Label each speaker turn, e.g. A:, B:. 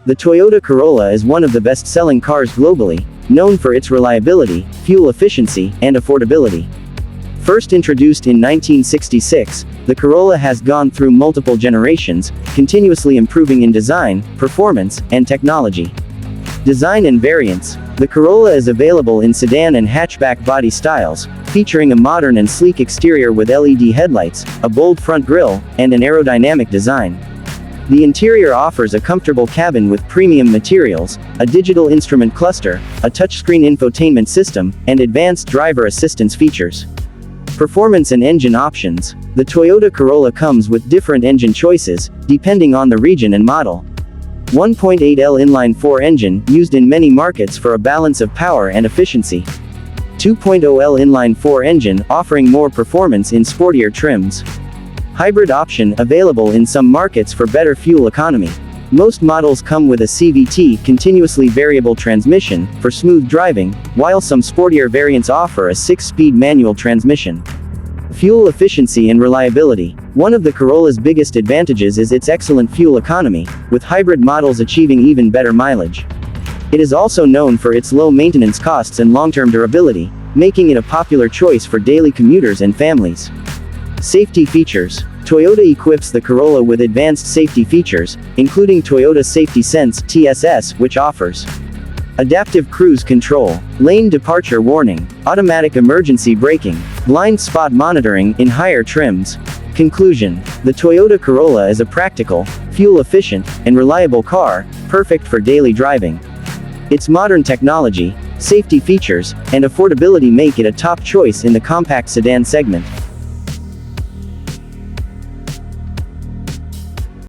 A: The Toyota Corolla is one of the best-selling cars globally, known for its reliability, fuel efficiency, and affordability. First introduced in 1966, the Corolla has gone through multiple generations, continuously improving in design, performance, and technology. Design and variants. The Corolla is available in sedan and hatchback body styles, featuring a modern and sleek exterior with LED headlights, a bold front grille, and an aerodynamic design. The interior offers a comfortable cabin with premium materials, a digital instrument cluster, a touchscreen infotainment system, and advanced driver assistance features. Performance and engine options. The Toyota Corolla comes with different engine choices, depending on the region and model. 1.8L inline-4 engine, used in many markets for a balance of power and efficiency. 2.0L inline-4 engine, offering more performance in sportier trims. Hybrid option, available in some markets for better fuel economy. Most models come with a CVT, continuously variable transmission, for smooth driving, while some sportier variants offer a 6-speed manual transmission. Fuel efficiency and reliability. One of the Corolla's biggest advantages is its excellent fuel economy, with hybrid models achieving even better mileage. It is also known for its low maintenance costs and long-term durability, making it a popular choice for daily commuters and families. Safety features. Toyota equips the Corolla with advanced safety features, including Toyota Safety Sense (TSS), which offers adaptive cruise control, lane departure warning, automatic emergency braking, blind spot monitoring in higher trims. Conclusion. The Toyota Corolla is a practical, fuel-efficient, and reliable car, perfect for daily driving. Its modern technology, safety features, and affordability make it a top choice in the compact sedan segment.